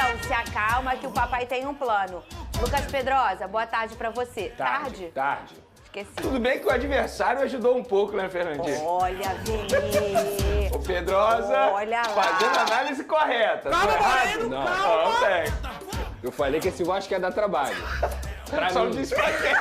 Não, se acalma que o papai tem um plano. Lucas Pedrosa, boa tarde pra você. Tarde. Esqueci. Tudo bem que o adversário ajudou um pouco, né, Fernandinho? Olha, Vini. O Pedrosa Olha lá. fazendo a análise correta. Calma, Tô errado? Moreno, Não, calma. não tem. Eu falei que esse Vasco ia dar trabalho. Pra Só mim. não disse pra quem.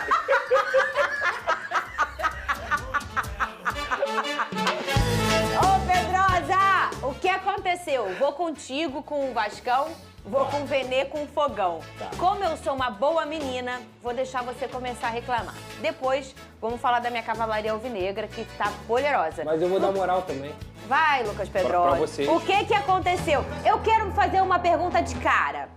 Ô, Pedrosa, o que aconteceu? Vou contigo com o Vascão, vou com o Venê com o Fogão. Como eu sou uma boa menina, vou deixar você começar a reclamar. Depois, vamos falar da minha cavalaria alvinegra, que tá poderosa. Mas eu vou dar moral também. Vai, Lucas Pedrosa. Pra vocês. O que aconteceu? Eu quero fazer uma pergunta de cara.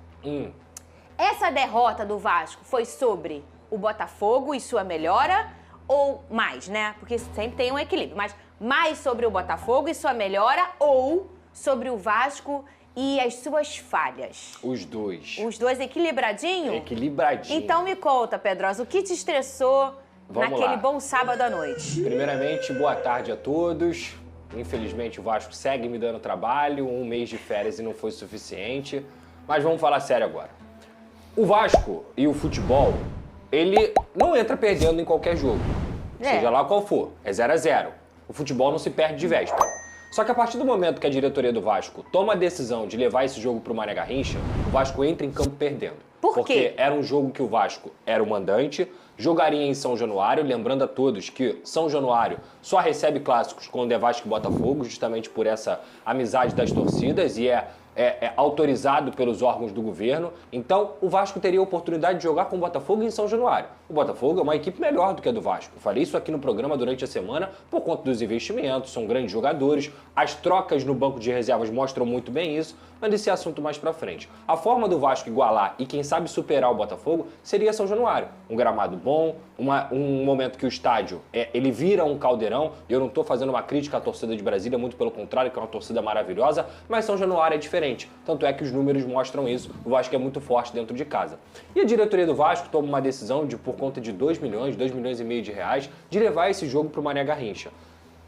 Essa derrota do Vasco foi sobre o Botafogo e sua melhora ou mais, né? Porque sempre tem um equilíbrio. Mas mais sobre o Botafogo e sua melhora ou sobre o Vasco e as suas falhas? Os dois. Os dois equilibradinho? Equilibradinho. Então me conta, Pedrosa, o que te estressou Vamos naquele lá. bom sábado à noite? Primeiramente, boa tarde a todos. Infelizmente, o Vasco segue me dando trabalho. Um mês de férias e não foi suficiente. Mas vamos falar sério agora. O Vasco e o futebol, ele não entra perdendo em qualquer jogo. Seja lá qual for. É 0-0. O futebol não se perde de véspera. Só que a partir do momento que a diretoria do Vasco toma a decisão de levar esse jogo pro Mané Garrincha, o Vasco entra em campo perdendo. Por quê? Porque era um jogo que o Vasco era o mandante, jogaria em São Januário, lembrando a todos que São Januário só recebe clássicos quando é Vasco e Botafogo, justamente por essa amizade das torcidas, e é autorizado pelos órgãos do governo. Então, o Vasco teria a oportunidade de jogar com o Botafogo em São Januário. O Botafogo é uma equipe melhor do que a do Vasco. Eu falei isso aqui no programa durante a semana por conta dos investimentos, são grandes jogadores, as trocas no banco de reservas mostram muito bem isso, mas esse assunto mais pra frente. A forma do Vasco igualar e quem sabe superar o Botafogo seria São Januário. Um gramado bom, um momento que o estádio ele vira um caldeirão. Eu não tô fazendo uma crítica à torcida de Brasília, muito pelo contrário, que é uma torcida maravilhosa, mas São Januário é diferente. Tanto é que os números mostram isso. O Vasco é muito forte dentro de casa. E a diretoria do Vasco toma uma decisão de, por conta de 2 milhões e meio de reais, de levar esse jogo pro Mané Garrincha.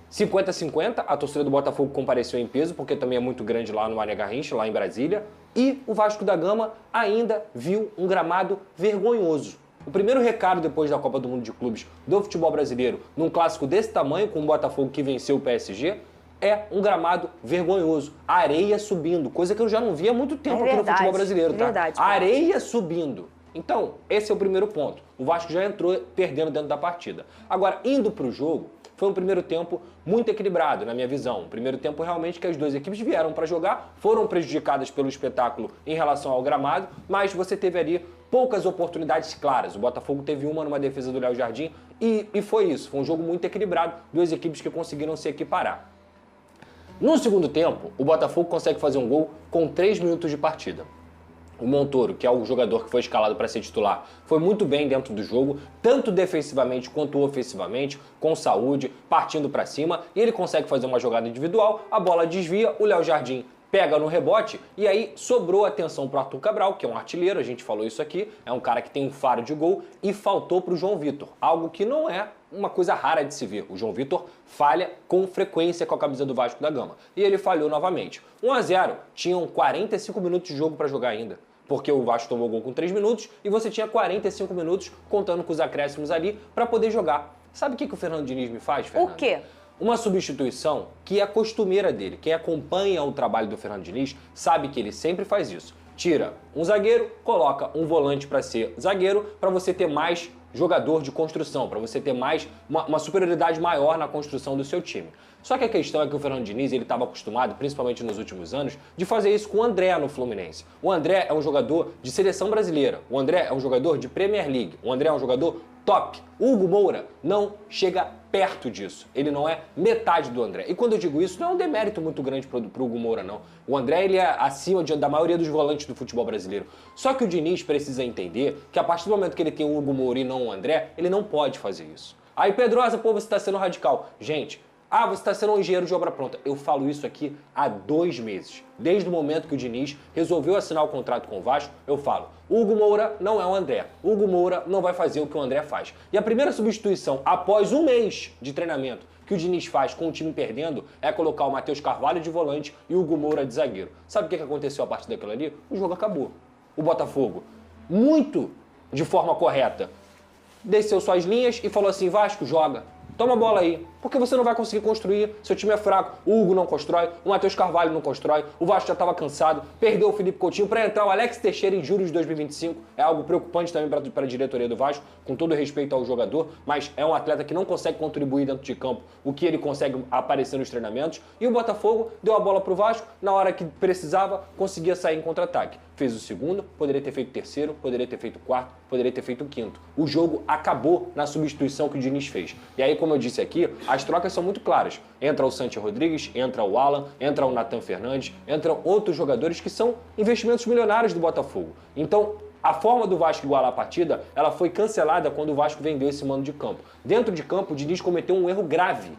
50-50, a torcida do Botafogo compareceu em peso, porque também é muito grande lá no Mané Garrincha, lá em Brasília. E o Vasco da Gama ainda viu um gramado vergonhoso. O primeiro recado depois da Copa do Mundo de Clubes do futebol brasileiro, num clássico desse tamanho, com o Botafogo que venceu o PSG, é um gramado vergonhoso. Areia subindo, coisa que eu já não vi há muito tempo aqui no futebol brasileiro, tá? Verdade, Areia subindo. Então, esse é o primeiro ponto. O Vasco já entrou perdendo dentro da partida. Agora, indo pro jogo, foi um primeiro tempo muito equilibrado, na minha visão. Um primeiro tempo realmente que as duas equipes vieram para jogar, foram prejudicadas pelo espetáculo em relação ao gramado, mas você teve ali poucas oportunidades claras. O Botafogo teve uma numa defesa do Léo Jardim e foi isso. Foi um jogo muito equilibrado, duas equipes que conseguiram se equiparar. No segundo tempo, o Botafogo consegue fazer um gol com 3 minutos de partida. O Montoro, que é o jogador que foi escalado para ser titular, foi muito bem dentro do jogo, tanto defensivamente quanto ofensivamente, com saúde, partindo para cima, e ele consegue fazer uma jogada individual, a bola desvia, o Léo Jardim pega no rebote, e aí sobrou atenção para o Arthur Cabral, que é um artilheiro, a gente falou isso aqui, é um cara que tem um faro de gol, e faltou para o João Vitor, algo que não é uma coisa rara de se ver. O João Vitor falha com frequência com a camisa do Vasco da Gama, e ele falhou novamente. 1-0, tinham 45 minutos de jogo para jogar ainda, porque o Vasco tomou gol com 3 minutos, e você tinha 45 minutos, contando com os acréscimos ali, para poder jogar. Sabe o que o Fernando Diniz me faz, Fernando? O quê? Uma substituição que é costumeira dele. Quem acompanha o trabalho do Fernando Diniz sabe que ele sempre faz isso. Tira um zagueiro, coloca um volante para ser zagueiro, para você ter mais jogador de construção, para você ter mais uma superioridade maior na construção do seu time. Só que a questão é que o Fernando Diniz ele estava acostumado, principalmente nos últimos anos, de fazer isso com o André no Fluminense. O André é um jogador de seleção brasileira. O André é um jogador de Premier League. O André é um jogador top. O Hugo Moura não chega perto disso. Ele não é metade do André. E quando eu digo isso, não é um demérito muito grande pro Hugo Moura, não. O André ele é acima da maioria dos volantes do futebol brasileiro. Só que o Diniz precisa entender que a partir do momento que ele tem o Hugo Moura e não o André, ele não pode fazer isso. Aí, Pedrosa, pô, você está sendo radical. Gente, Ah, você está sendo um engenheiro de obra pronta. Eu falo isso aqui há 2 meses. Desde o momento que o Diniz resolveu assinar o contrato com o Vasco, eu falo, Hugo Moura não é o André. Hugo Moura não vai fazer o que o André faz. E a primeira substituição, após 1 mês de treinamento, que o Diniz faz com o time perdendo, é colocar o Matheus Carvalho de volante e o Hugo Moura de zagueiro. Sabe o que aconteceu a partir daquilo ali? O jogo acabou. O Botafogo, muito de forma correta, desceu suas linhas e falou assim, Vasco, joga. Toma a bola aí, porque você não vai conseguir construir, seu time é fraco, o Hugo não constrói, o Matheus Carvalho não constrói, o Vasco já estava cansado, perdeu o Felipe Coutinho para entrar o Alex Teixeira em julho de 2025, é algo preocupante também para a diretoria do Vasco, com todo respeito ao jogador, mas é um atleta que não consegue contribuir dentro de campo o que ele consegue aparecer nos treinamentos, e o Botafogo deu a bola para o Vasco, na hora que precisava, conseguia sair em contra-ataque. Fez o segundo, poderia ter feito o terceiro, poderia ter feito o quarto, poderia ter feito o quinto. O jogo acabou na substituição que o Diniz fez. E aí, como eu disse aqui, as trocas são muito claras. Entra o Santi Rodrigues, entra o Alan, entra o Nathan Fernandes, entram outros jogadores que são investimentos milionários do Botafogo. Então, a forma do Vasco igualar a partida, ela foi cancelada quando o Vasco vendeu esse mando de campo. Dentro de campo, o Diniz cometeu um erro grave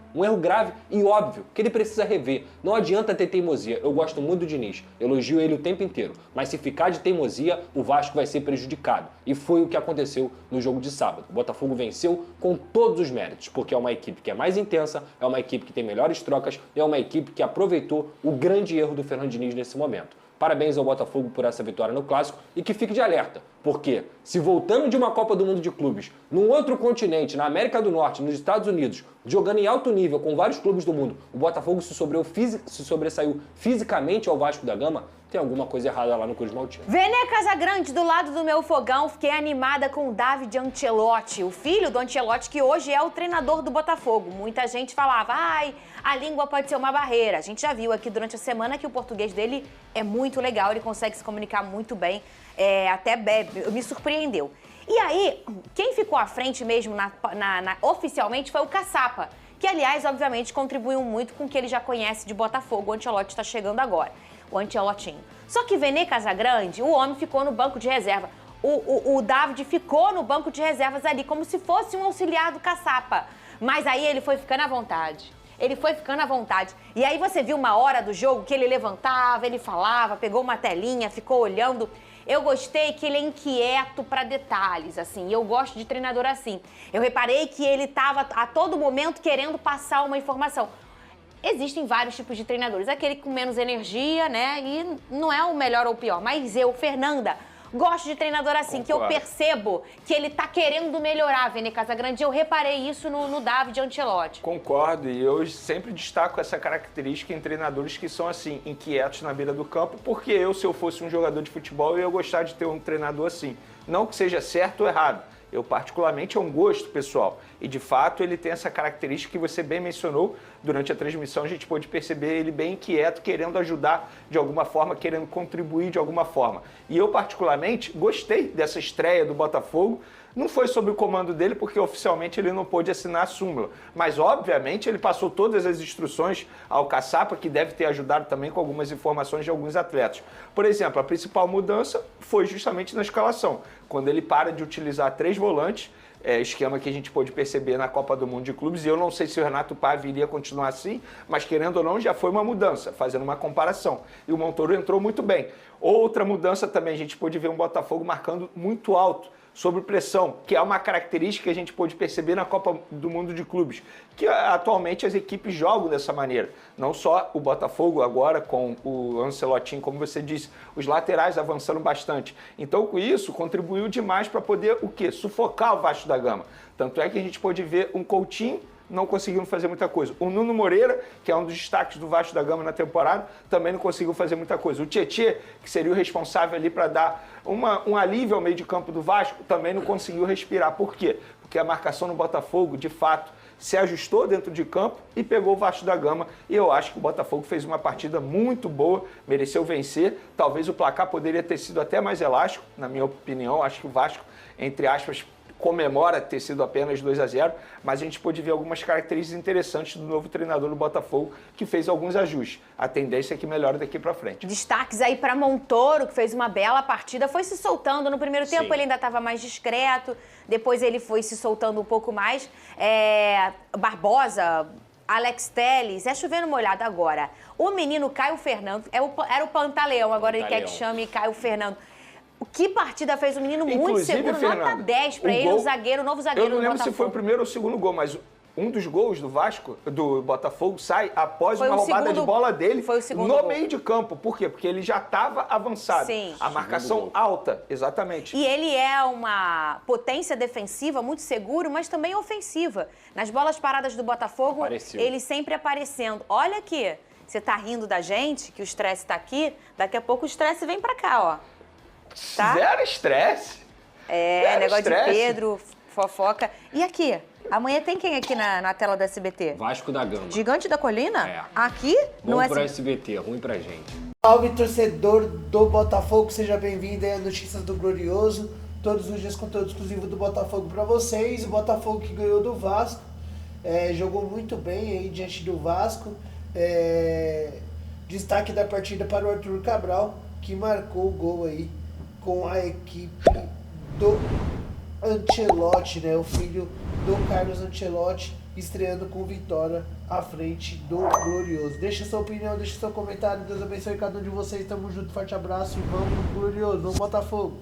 e óbvio, que ele precisa rever. Não adianta ter teimosia, eu gosto muito do Diniz, elogio ele o tempo inteiro, mas se ficar de teimosia, o Vasco vai ser prejudicado. E foi o que aconteceu no jogo de sábado. O Botafogo venceu com todos os méritos, porque é uma equipe que é mais intensa, é uma equipe que tem melhores trocas, é uma equipe que aproveitou o grande erro do Fernando Diniz nesse momento. Parabéns ao Botafogo por essa vitória no Clássico e que fique de alerta, porque se voltando de uma Copa do Mundo de Clubes, num outro continente, na América do Norte, nos Estados Unidos, jogando em alto nível com vários clubes do mundo, o Botafogo se sobressaiu fisicamente ao Vasco da Gama, tem alguma coisa errada lá no Cruz Maltino. Vene Casagrande, do lado do meu fogão, fiquei animada com o David Ancelotti, o filho do Ancelotti, que hoje é o treinador do Botafogo. Muita gente falava, ai, a língua pode ser uma barreira. A gente já viu aqui durante a semana que o português dele é muito legal, ele consegue se comunicar muito bem, me surpreendeu. E aí, quem ficou à frente mesmo oficialmente foi o Caçapa, que, aliás, obviamente, contribuiu muito com o que ele já conhece de Botafogo. O Ancelotti está chegando agora. O Ancelotinho. Só que Vene Casagrande, o homem ficou no banco de reserva. O David ficou no banco de reservas ali, como se fosse um auxiliar do Caçapa. Mas aí ele foi ficando à vontade. E aí você viu uma hora do jogo que ele levantava, ele falava, pegou uma telinha, ficou olhando. Eu gostei que ele é inquieto para detalhes, assim. E eu gosto de treinador assim. Eu reparei que ele estava a todo momento querendo passar uma informação. Existem vários tipos de treinadores. Aquele com menos energia, né? E não é o melhor ou o pior. Mas eu, Fernanda, gosto de treinador assim, que eu percebo que ele tá querendo melhorar, Vene Casagrande. Eu reparei isso no David Ancelotti. Concordo, e eu sempre destaco essa característica em treinadores que são assim, inquietos na beira do campo, porque se eu fosse um jogador de futebol, eu ia gostar de ter um treinador assim. Não que seja certo ou errado. Eu, particularmente, é um gosto pessoal. E, de fato, ele tem essa característica que você bem mencionou. Durante a transmissão, a gente pôde perceber ele bem inquieto, querendo ajudar de alguma forma, querendo contribuir de alguma forma. E eu, particularmente, gostei dessa estreia do Botafogo. Não foi sob o comando dele, porque oficialmente ele não pôde assinar a súmula. Mas, obviamente, ele passou todas as instruções ao Caçapa, que deve ter ajudado também com algumas informações de alguns atletas. Por exemplo, a principal mudança foi justamente na escalação. Quando ele para de utilizar 3 volantes, esquema que a gente pôde perceber na Copa do Mundo de Clubes, e eu não sei se o Renato Paiva iria continuar assim, mas querendo ou não, já foi uma mudança, fazendo uma comparação. E o Montoro entrou muito bem. Outra mudança também, a gente pôde ver um Botafogo marcando muito alto, sob pressão, que é uma característica que a gente pôde perceber na Copa do Mundo de Clubes, que atualmente as equipes jogam dessa maneira. Não só o Botafogo agora com o Ancelotti, como você disse, os laterais avançando bastante. Então, com isso, contribuiu demais para poder, o quê? Sufocar o Vasco da Gama. Tanto é que a gente pôde ver um Coutinho não conseguiu fazer muita coisa. O Nuno Moreira, que é um dos destaques do Vasco da Gama na temporada, também não conseguiu fazer muita coisa. O Tietê, que seria o responsável ali para dar um alívio ao meio de campo do Vasco, também não conseguiu respirar. Por quê? Porque a marcação no Botafogo, de fato, se ajustou dentro de campo e pegou o Vasco da Gama. E eu acho que o Botafogo fez uma partida muito boa, mereceu vencer. Talvez o placar poderia ter sido até mais elástico, na minha opinião. Acho que o Vasco, entre aspas, comemora ter sido apenas 2-0, mas a gente pôde ver algumas características interessantes do novo treinador do Botafogo, que fez alguns ajustes. A tendência é que melhore daqui para frente. Destaques aí para Montoro, que fez uma bela partida, foi se soltando. No primeiro tempo ele ainda estava mais discreto, depois ele foi se soltando um pouco mais. Barbosa, Alex Telles, é chovendo molhado agora. O menino Caio Fernando, era o Pantaleão, agora ele quer que chame Caio Fernando. Que partida fez o menino muito Inclusive, seguro, Fernanda, nota 10 pra o ele, gol- o zagueiro, o novo zagueiro Eu não do lembro se Botafogo. foi o primeiro ou o segundo gol, mas um dos gols do Vasco, do Botafogo, sai após Foi uma o roubada segundo- de bola dele foi o segundo no gol. meio de campo. Por quê? Porque ele já estava avançado. Sim. A marcação alta, exatamente. E ele é uma potência defensiva muito seguro, mas também ofensiva. Nas bolas paradas do Botafogo, Apareceu. ele sempre aparecendo. Olha aqui, você tá rindo da gente, que o estresse tá aqui, daqui a pouco o estresse vem pra cá, ó. Tá? Zero estresse. É, Zero negócio estresse. de Pedro, fofoca. E aqui? Amanhã tem quem aqui na tela do SBT? Vasco da Gama. Gigante da Colina? É. Aqui? Bom No pro SBT. SBT, ruim pra gente. Salve, torcedor do Botafogo, seja bem-vindo aí a Notícias do Glorioso. Todos os dias conteúdo exclusivo do Botafogo para vocês. O Botafogo que ganhou do Vasco, jogou muito bem aí diante do Vasco. Destaque da partida para o Arthur Cabral, que marcou o gol aí com a equipe do Ancelotti, né? O filho do Carlos Ancelotti, estreando com vitória à frente do Glorioso. Deixa sua opinião, deixa seu comentário. Deus abençoe cada um de vocês. Tamo junto, forte abraço e vamos Glorioso, vamos Botafogo.